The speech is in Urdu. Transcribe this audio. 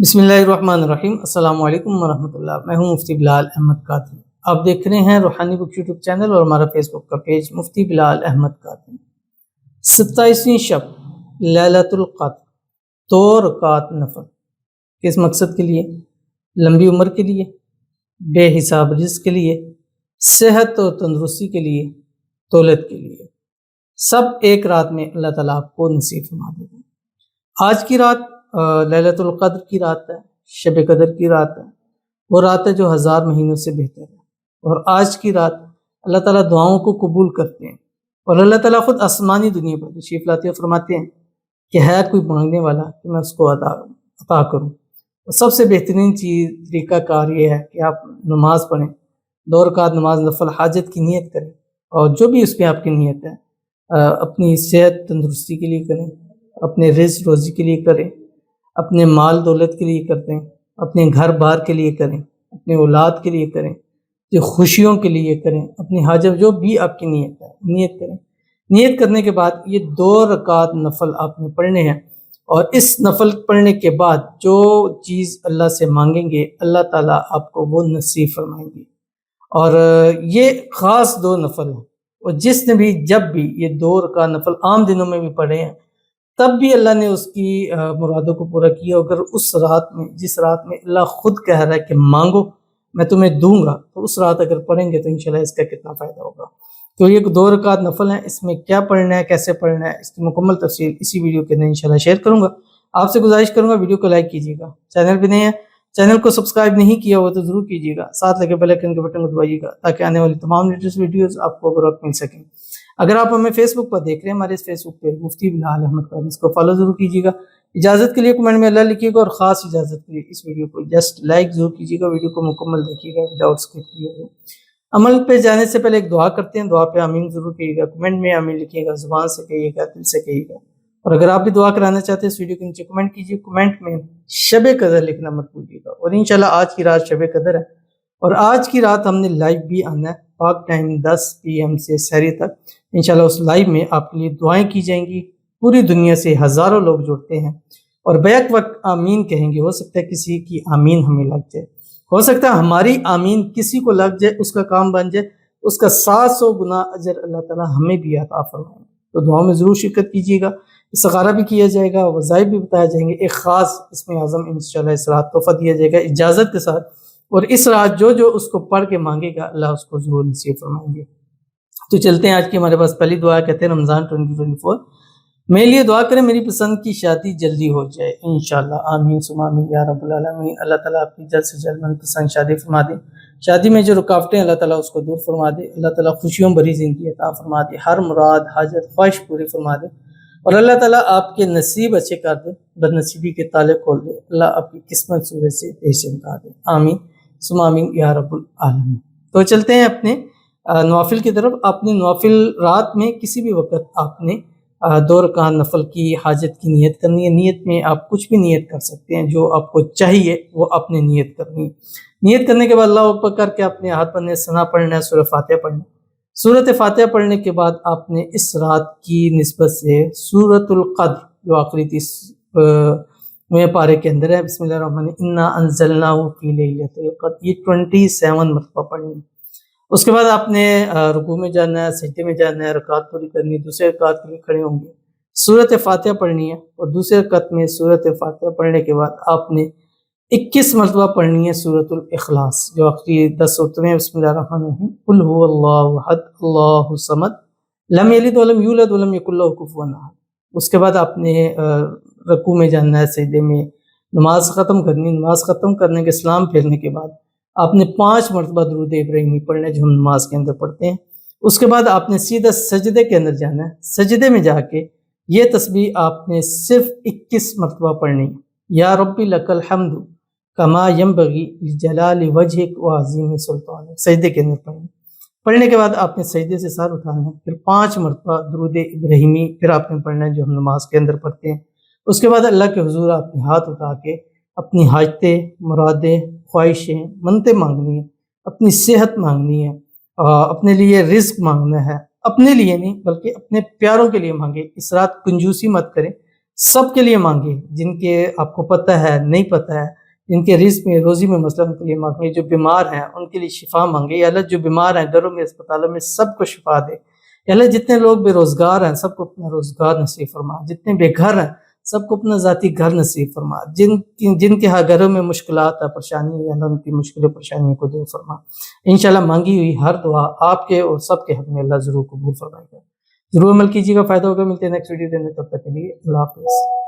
بسم اللہ الرحمن الرحیم۔ السلام علیکم ورحمۃ اللہ۔ میں ہوں مفتی بلال احمد قادری۔ آپ دیکھ رہے ہیں روحانی بک یوٹیوب چینل اور ہمارا فیس بک کا پیج مفتی بلال احمد قادری۔ 27ویں شب لیلۃ القدر، 2 رکعت نفل، کس مقصد کے لیے؟ لمبی عمر کے لیے، بے حساب رزق کے لیے، صحت اور تندرستی کے لیے، دولت کے لیے، سب ایک رات میں اللہ تعالیٰ آپ کو نصیب فرما دے گا۔ آج کی رات لیلۃ القدر کی رات ہے، شب قدر کی رات ہے، وہ رات ہے جو 1000 مہینوں سے بہتر ہے۔ اور آج کی رات اللہ تعالیٰ دعاؤں کو قبول کرتے ہیں، اور اللہ تعالیٰ خود آسمانی دنیا پر تشریف لاتے ہیں، فرماتے ہیں کہ ہے کوئی مانگنے والا کہ میں اس کو عطا کروں۔ اور سب سے بہترین طریقہ کار یہ ہے کہ آپ نماز پڑھیں، 2 رکعت نماز نفل حاجت کی نیت کریں، اور جو بھی اس پہ آپ کی نیت ہے، اپنی صحت تندرستی کے لیے کریں، اپنے رزق روزی کے لیے کریں، اپنے مال دولت کے لیے کرتے ہیں، اپنے گھر بار کے لیے کریں، اپنے اولاد کے لیے کریں، جو خوشیوں کے لیے کریں، اپنی حاجت جو بھی آپ کی نیت ہے نیت کریں۔ نیت کرنے کے بعد یہ 2 رکعت نفل آپ نے پڑھنے ہیں، اور اس نفل پڑھنے کے بعد جو چیز اللہ سے مانگیں گے اللہ تعالیٰ آپ کو وہ نصیب فرمائیں گے۔ اور یہ خاص 2 نفل ہیں، اور جس نے بھی جب بھی یہ 2 رکعت نفل عام دنوں میں بھی پڑھے ہیں تب بھی اللہ نے اس کی مرادوں کو پورا کیا۔ اگر اس رات میں جس رات میں اللہ خود کہہ رہا ہے کہ مانگو میں تمہیں دوں گا، تو اس رات اگر پڑھیں گے تو انشاءاللہ اس کا کتنا فائدہ ہوگا۔ تو یہ 2 رکعت نفل ہیں، اس میں کیا پڑھنا ہے، کیسے پڑھنا ہے، اس کی مکمل تفصیل اسی ویڈیو کے اندر انشاءاللہ شیئر کروں گا۔ آپ سے گزارش کروں گا ویڈیو کو لائک کیجیے گا، چینل پہ نہیں ہے چینل کو سبسکرائب نہیں کیا ہوا تو ضرور کیجیے گا، ساتھ لگے بیل آئیکن کے بٹن کو دبائیے گا تاکہ آنے والی تمام لیٹسٹ ویڈیوز آپ کو بر وقت مل سکیں۔ اگر آپ ہمیں فیس بک پر دیکھ رہے ہیں، ہمارے اس فیس بک پہ مفتی بلال احمد قادری، اس کو فالو ضرور کیجیے گا۔ اجازت کے لیے کمنٹ میں اللہ لکھیے گا، اور خاص اجازت کے لیے اس ویڈیو کو جسٹ لائک ضرور کیجیے گا، ویڈیو کو مکمل دیکھیے گا وداؤٹ اسکپ کیے ہوئے۔ عمل پہ جانے سے پہلے ایک دعا کرتے ہیں، دعا پہ آمین ضرور کہیے گا، کمنٹ میں آمین لکھیے گا، زبان سے کہیے گا، دل سے کہیے گا۔ اور اگر آپ بھی دعا کرانا چاہتے ہیں اس ویڈیو کے نیچے کمنٹ کیجیے، کمنٹ میں شب قدر لکھنا مت بھولیے گا۔ اور انشاءاللہ آج کی رات شب قدر ہے، اور آج کی رات ہم نے لائیو بھی آنا ہے، پاک ٹائم 10 PM سے سحری تک۔ انشاءاللہ اس لائیو میں آپ کے لیے دعائیں کی جائیں گی، پوری دنیا سے ہزاروں لوگ جڑتے ہیں اور بیک وقت آمین کہیں گے۔ ہو سکتا ہے کسی کی آمین ہمیں لگ جائے، ہو سکتا ہے ہماری آمین کسی کو لگ جائے، اس کا کام بن جائے، اس کا 700 گنا اجر اللہ تعالیٰ ہمیں بھی عطا فرمائیں۔ تو دعاؤں میں ضرور شرکت کیجیے گا، استخارہ بھی کیا جائے گا، وظائف بھی بتایا جائیں گے، ایک خاص اسم اعظم انشاءاللہ اس رات تحفہ دیا جائے گا اجازت کے ساتھ، اور اس رات جو اس کو پڑھ کے مانگے گا اللہ اس کو ضرور نصیب فرمائیں گے۔ تو چلتے ہیں، آج کی ہمارے پاس پہلی دعا کہتے ہیں رمضان 2024 میرے لیے دعا کریں میری پسند کی شادی جلدی ہو جائے انشاءاللہ، آمین ثم آمین یا رب العالمین۔ اللہ تعالیٰ آپ کی جلد سے جلد من پسند شادی فرما دے، شادی میں جو رکاوٹیں اللہ تعالیٰ اس کو دور فرما دے، اللہ تعالیٰ خوشیوں بھری زندگی عطا فرما دے، ہر مراد حاجت خواہش پوری فرما دے، اور اللہ تعالیٰ آپ کے نصیب اچھے کر دے، بد نصیبی کے تالے کھول دے، اللہ آپ کی قسمت سورے سے پیش نکال دے، آمین ثم آمین یا رب العالمین۔ تو چلتے ہیں اپنے نوافل کی طرف۔ اپنے نوافل رات میں کسی بھی وقت آپ نے 2 رکعت نفل کی حاجت کی نیت کرنی ہے۔ نیت میں آپ کچھ بھی نیت کر سکتے ہیں، جو آپ کو چاہیے وہ آپ نے نیت کرنی ہے۔ نیت کرنے کے بعد اللہ اکبر کر کے اپنے ہاتھ پر ثنا پڑھنا ہے، سورہ فاتحہ پڑھنا ہے۔ سورۃ فاتحہ پڑھنے کے بعد آپ نے اس رات کی نسبت سے سورۃ القدر جو آخری 30 پارے کے اندر ہے، بسم اللہ الرحمن الرحیم، انا انزلناہ فی لیلۃ القدر، یہ 27 مرتبہ پڑھنی ہے۔ اس کے بعد آپ نے رکوع میں جانا ہے، سجدے میں جانا ہے، رکعت پوری کرنی ہے، دوسرے رکعت کے لیے کھڑے ہوں گے، سورۃ فاتحہ پڑھنی ہے، اور دوسرے رکعت میں سورۃ فاتحہ پڑھنے کے بعد آپ نے 21 مرتبہ پڑھنی ہے سورۃ الاخلاص جو آخری 10 رکعتیں ہیں۔ بسم اللہ الرحمن الرحیم، قل هو اللہ احد اللہ الصمد لم یلد ولم یولد ولم یکن لہ کفوا احد۔ اس کے بعد آپ نے رکوع میں جانا ہے، سجدے میں، نماز ختم کرنی ہے، نماز ختم کرنے کے سلام پھیرنے کے بعد آپ نے 5 مرتبہ درود ابراہیمی پڑھنا ہے جو ہم نماز کے اندر پڑھتے ہیں۔ اس کے بعد آپ نے سیدھا سجدے کے اندر جانا ہے، سجدے میں جا کے یہ تسبیح آپ نے صرف 21 مرتبہ پڑھنی ہے، یا ربی لک الحمد کما ینبغی لجلال وجہک وعظیم سلطانک، سجدے کے اندر پڑھنے کے بعد آپ نے سجدے سے سر اٹھانا ہے، پھر 5 مرتبہ درود ابراہیمی پھر آپ نے پڑھنا ہے جو ہم نماز کے اندر پڑھتے ہیں۔ اس کے بعد اللہ کے حضور آپ نے ہاتھ اٹھا کے اپنی حاجتیں، مرادیں، خواہشیں، منتیں مانگنی ہیں، اپنی صحت مانگنی ہے، اپنے لیے رزق مانگنا ہے، اپنے لیے نہیں بلکہ اپنے پیاروں کے لیے مانگے۔ اس رات کنجوسی مت کریں، سب کے لیے مانگے، جن کے آپ کو پتہ ہے نہیں پتہ ہے، جن کے رزق میں روزی میں مسئلہ ان کے لیے مانگے، جو بیمار ہیں ان کے لیے شفا مانگے۔ یا اللہ جو بیمار ہیں گھروں میں اسپتالوں میں سب کو شفا دے۔ یا اللہ جتنے لوگ بے روزگار ہیں سب کو اپنا روزگار نصیب فرما، جتنے بے گھر ہیں سب کو اپنا ذاتی گھر نصیب فرما، جن کے ہاں گھروں میں مشکلات ہے پریشانی ہے اللہ ان کی مشکل پریشانیوں کو دور فرما۔ انشاءاللہ مانگی ہوئی ہر دعا آپ کے اور سب کے حق میں اللہ ضرور قبول فرمائے گا۔ ضرور عمل کیجیے گا، فائدہ ہوگا۔ ملتے ہیں نیکسٹ ویڈیو دینے، تب تک کے لیے اللہ حافظ۔